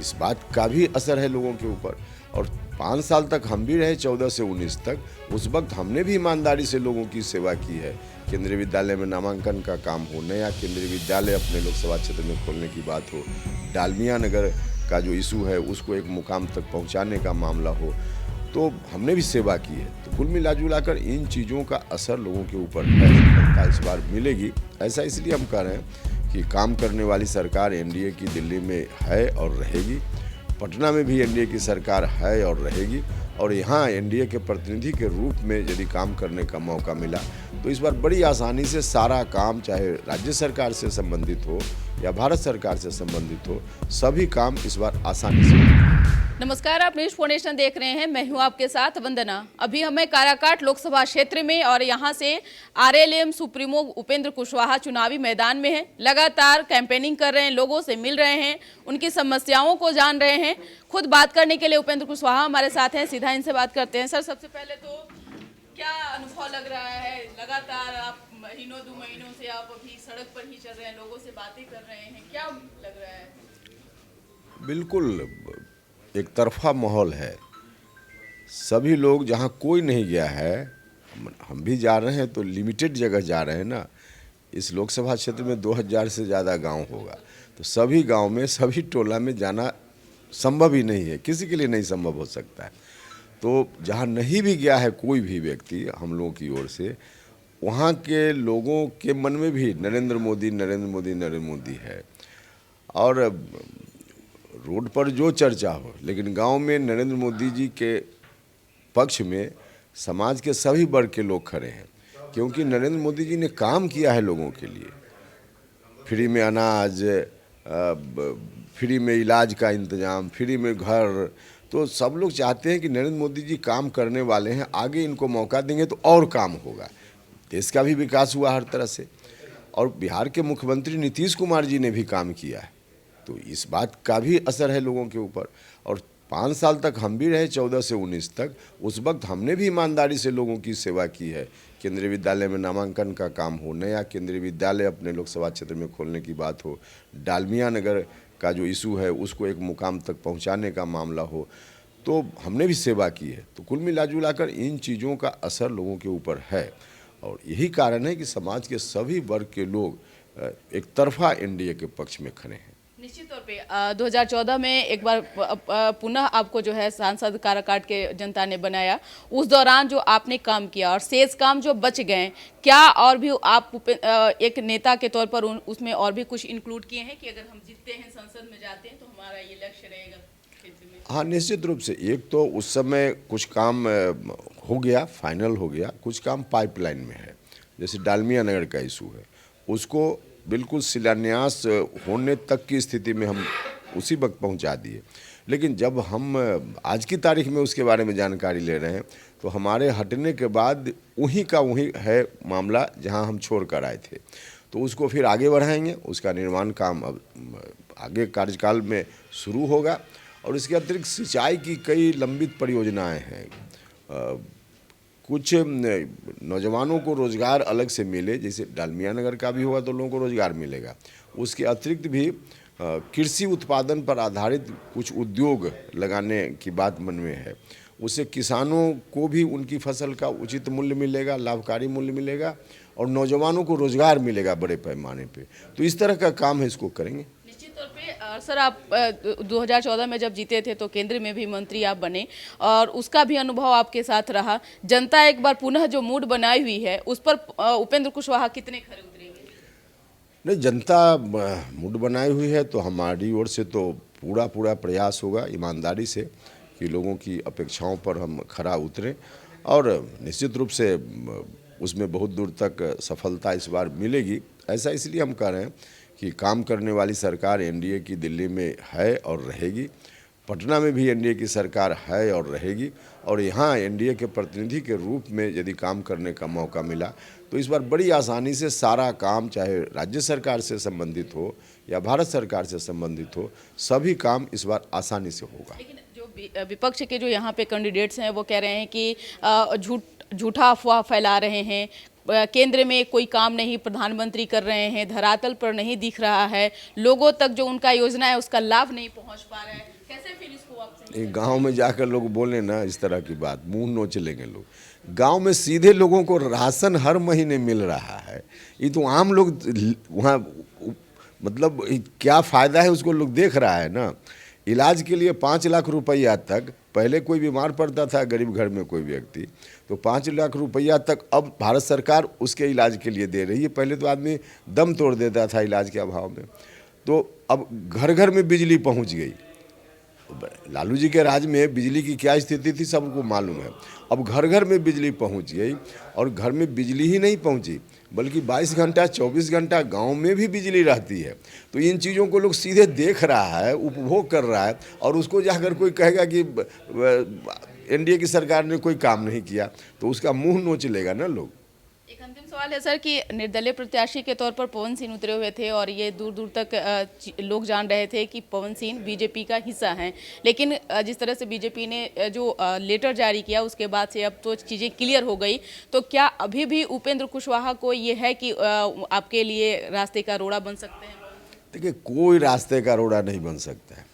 इस बात का भी असर है लोगों के ऊपर। और 5 साल तक हम भी रहे, 14 से 19 तक, उस वक्त हमने भी ईमानदारी से लोगों की सेवा की है। केंद्रीय विद्यालय में नामांकन का काम हो, नया केंद्रीय विद्यालय अपने लोकसभा क्षेत्र में खोलने की बात हो, डालमिया नगर का जो इशू है उसको एक मुकाम तक पहुंचाने का मामला हो, तो हमने भी सेवा की है। तो कुल मिला जुलाकर इन चीज़ों का असर लोगों के ऊपर है, जनता इस बार मिलेगी। ऐसा इसलिए हम कह रहे हैं कि काम करने वाली सरकार एनडीए की दिल्ली में है और रहेगी, पटना में भी एनडीए की सरकार है और रहेगी, और यहाँ एनडीए के प्रतिनिधि के रूप में यदि काम करने का मौका मिला तो इस बार बड़ी आसानी से सारा काम, चाहे राज्य सरकार से संबंधित हो या भारत सरकार से संबंधित हो, सभी काम इस बार आसानी से होंगे। नमस्कार, आप न्यूज फाउंडेशन देख रहे हैं। मैं हूं आपके साथ वंदना। अभी हमें काराकाट लोकसभा क्षेत्र में और यहां से आरएलएम सुप्रीमो उपेंद्र कुशवाहा चुनावी मैदान में हैं। लगातार कैंपेनिंग कर रहे हैं, लोगों से मिल रहे हैं, उनकी समस्याओं को जान रहे हैं। खुद बात करने के लिए उपेंद्र कुशवाहा हमारे साथ हैं, सीधा इनसे बात करते हैं। सर, सबसे पहले तो क्या अनुभव लग रहा है? लगातार आप महीनों 2 महीनों से आप अभी सड़क पर ही चल रहे हैं, लोगों से बातें कर रहे हैं, क्या लग रहा है? बिल्कुल एक तरफा माहौल है। सभी लोग, जहाँ कोई नहीं गया है, हम भी जा रहे हैं तो लिमिटेड जगह जा रहे हैं ना। इस लोकसभा क्षेत्र में 2000 से ज़्यादा गांव होगा, तो सभी गांव में, सभी टोला में जाना संभव ही नहीं है, किसी के लिए नहीं संभव हो सकता है। तो जहाँ नहीं भी गया है कोई भी व्यक्ति हम लोगों की ओर से, वहाँ के लोगों के मन में भी नरेंद्र मोदी नरेंद्र मोदी नरेंद्र मोदी है। और रोड पर जो चर्चा हो, लेकिन गांव में नरेंद्र मोदी जी के पक्ष में समाज के सभी वर्ग के लोग खड़े हैं, क्योंकि नरेंद्र मोदी जी ने काम किया है लोगों के लिए। फ्री में अनाज, फ्री में इलाज का इंतज़ाम, फ्री में घर। तो सब लोग चाहते हैं कि नरेंद्र मोदी जी काम करने वाले हैं, आगे इनको मौका देंगे तो और काम होगा। देश का भी विकास हुआ हर तरह से। और बिहार के मुख्यमंत्री नीतीश कुमार जी ने भी काम किया है, तो इस बात का भी असर है लोगों के ऊपर। और 5 साल तक हम भी रहे, 14 से 19 तक, उस वक्त हमने भी ईमानदारी से लोगों की सेवा की है। केंद्रीय विद्यालय में नामांकन का काम हो, नया केंद्रीय विद्यालय अपने लोकसभा क्षेत्र में खोलने की बात हो, डालमिया नगर का जो इशू है उसको एक मुकाम तक पहुंचाने का मामला हो, तो हमने भी सेवा की है। तो कुल मिला जुलाकर इन चीज़ों का असर लोगों के ऊपर है, और यही कारण है कि समाज के सभी वर्ग के लोग एक तरफा एनडीए के पक्ष में खड़े हैं। निश्चित तौर पे 2014 में एक बार पुनः आपको जो है सांसद काराकाट के जनता ने बनाया। उस दौरान जो आपने काम किया और शेष काम जो बच गए, क्या और भी आप एक नेता के तौर पर उसमें और भी कुछ इंक्लूड किए हैं कि अगर हम जीतते हैं, संसद में जाते हैं, तो हमारा ये लक्ष्य रहेगा क्षेत्र में? हाँ, निश्चित रूप से। एक तो उस समय कुछ काम हो गया, फाइनल हो गया, कुछ काम पाइपलाइन में है। जैसे डालमिया नगर का इशू है, उसको बिल्कुल शिलान्यास होने तक की स्थिति में हम उसी वक्त पहुंचा दिए। लेकिन जब हम आज की तारीख में उसके बारे में जानकारी ले रहे हैं, तो हमारे हटने के बाद वहीं का वहीं है मामला जहां हम छोड़ कर आए थे। तो उसको फिर आगे बढ़ाएंगे, उसका निर्माण काम अब आगे कार्यकाल में शुरू होगा। और इसके अतिरिक्त सिंचाई की कई लंबित परियोजनाएँ हैं। कुछ नौजवानों को रोज़गार अलग से मिले, जैसे डालमिया नगर का भी होगा तो लोगों को रोज़गार मिलेगा। उसके अतिरिक्त भी कृषि उत्पादन पर आधारित कुछ उद्योग लगाने की बात मन में है। उससे किसानों को भी उनकी फसल का उचित मूल्य मिलेगा, लाभकारी मूल्य मिलेगा, और नौजवानों को रोज़गार मिलेगा बड़े पैमाने पे। तो इस तरह का काम है, इसको करेंगे। निश्चित तौर पे सर, आप 2014 में जब जीते थे तो केंद्र में भी मंत्री आप बने, और उसका भी अनुभव आपके साथ रहा। जनता एक बार पुनः जो मूड बनाई हुई है, उस पर उपेंद्र कुशवाहा कितने खरे उतरेंगे? नहीं, जनता मूड बनाई हुई है तो हमारी ओर से तो पूरा प्रयास होगा ईमानदारी से कि लोगों की अपेक्षाओं पर हम खरा उतरें, और निश्चित रूप से उसमें बहुत दूर तक सफलता इस बार मिलेगी। ऐसा इसलिए हम कह रहे हैं कि काम करने वाली सरकार एनडीए की दिल्ली में है और रहेगी, पटना में भी एनडीए की सरकार है और रहेगी, और यहाँ एनडीए के प्रतिनिधि के रूप में यदि काम करने का मौका मिला तो इस बार बड़ी आसानी से सारा काम, चाहे राज्य सरकार से संबंधित हो या भारत सरकार से संबंधित हो, सभी काम इस बार आसानी से होगा। लेकिन जो विपक्ष के जो यहाँ पे कैंडिडेट्स हैं वो कह रहे हैं कि झूठा अफवाह फैला रहे हैं, केंद्र में कोई काम नहीं प्रधानमंत्री कर रहे हैं, धरातल पर नहीं दिख रहा है, लोगों तक जो उनका योजना है उसका लाभ नहीं पहुंच पा रहा है। कैसे फील इसको आपसे? ये गांव में जाकर लोग बोले ना इस तरह की बात, मुंह नोच लेंगे लोग। गांव में सीधे लोगों को राशन हर महीने मिल रहा है। ये तो आम लोग वहाँ मतलब क्या फ़ायदा है उसको लोग देख रहा है ना। इलाज के लिए 5 लाख रुपया तक, पहले कोई बीमार पड़ता था गरीब घर में कोई व्यक्ति, तो 5 लाख रुपया तक अब भारत सरकार उसके इलाज के लिए दे रही है। पहले तो आदमी दम तोड़ देता था इलाज के अभाव में। तो अब घर घर में बिजली पहुंच गई। लालू जी के राज में बिजली की क्या स्थिति थी सबको मालूम है। अब घर घर में बिजली पहुंच गई, और घर में बिजली ही नहीं पहुंची बल्कि 22 घंटा 24 घंटा गांव में भी बिजली रहती है। तो इन चीज़ों को लोग सीधे देख रहा है, उपभोग कर रहा है, और उसको जाकर कोई कहेगा कि एनडीए की सरकार ने कोई काम नहीं किया तो उसका मुंह नोच लेगा ना लोग। एक अंतिम सवाल है सर कि निर्दलीय प्रत्याशी के तौर पर पवन सिंह उतरे हुए थे और ये दूर दूर तक लोग जान रहे थे कि पवन सिंह बीजेपी का हिस्सा हैं, लेकिन जिस तरह से बीजेपी ने जो लेटर जारी किया उसके बाद से अब तो चीज़ें क्लियर हो गई, तो क्या अभी भी उपेंद्र कुशवाहा को ये है कि आपके लिए रास्ते का रोड़ा बन सकते हैं? देखिए, कोई रास्ते का रोड़ा नहीं बन सकता है।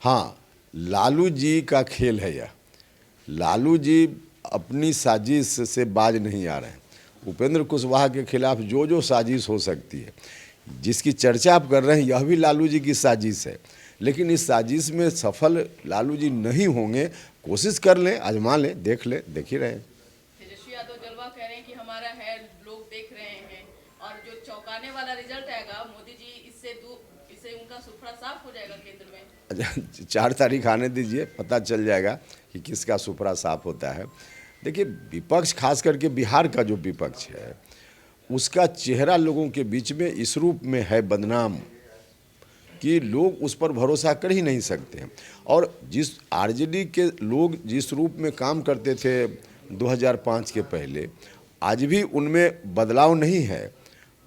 हाँ, लालू जी का खेल है यह। लालू जी अपनी साजिश से बाज नहीं आ रहे हैं। उपेंद्र कुशवाहा के खिलाफ जो जो साजिश हो सकती है, जिसकी चर्चा आप कर रहे हैं, यह भी लालू जी की साजिश है। लेकिन इस साजिश में सफल लालू जी नहीं होंगे। कोशिश कर लें, आजमा लें, देख ही रहे हैं। तेजस्वी यादव जलवा कह रहे हैं कि हमारा है, लोग देख रहे हैं, और जो चौंकाने वाला रिजल्ट आएगा, मोदी जी इससे उनका सुपड़ा साफ हो जाएगा केंद्र में। अच्छा, 4 तारीख आने दीजिए, पता चल जाएगा कि किसका सुपड़ा साफ होता है। देखिए, विपक्ष, खास करके बिहार का जो विपक्ष है, उसका चेहरा लोगों के बीच में इस रूप में है बदनाम कि लोग उस पर भरोसा कर ही नहीं सकते हैं। और जिस आरजेडी के लोग जिस रूप में काम करते थे 2005 के पहले, आज भी उनमें बदलाव नहीं है।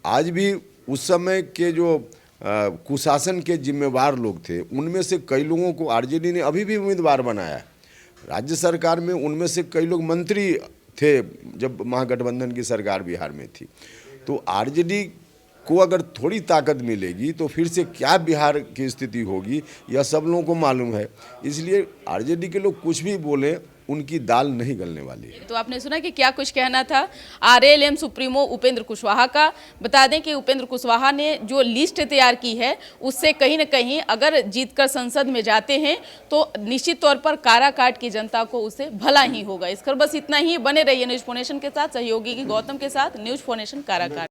आज भी उस समय के जो कुशासन के जिम्मेवार लोग थे, उनमें से कई लोगों को आरजेडी ने अभी भी उम्मीदवार बनाया। राज्य सरकार में उनमें से कई लोग मंत्री थे जब महागठबंधन की सरकार बिहार में थी। तो आरजेडी को अगर थोड़ी ताकत मिलेगी तो फिर से क्या बिहार की स्थिति होगी, यह सब लोगों को मालूम है। इसलिए आरजेडी के लोग कुछ भी बोले, उनकी दाल नहीं गलने वाली है। तो आपने सुना कि क्या कुछ कहना था आरएलएम सुप्रीमो उपेंद्र कुशवाहा का। बता दें कि उपेंद्र कुशवाहा ने जो लिस्ट तैयार की है, उससे कहीं न कहीं अगर जीतकर संसद में जाते हैं तो निश्चित तौर पर काराकाट की जनता को उससे भला ही होगा। इसकर बस इतना ही। बने रहिए न्यूज़4नेशन के साथ। सहयोगी की गौतम के साथ न्यूज़4नेशन काराकाट।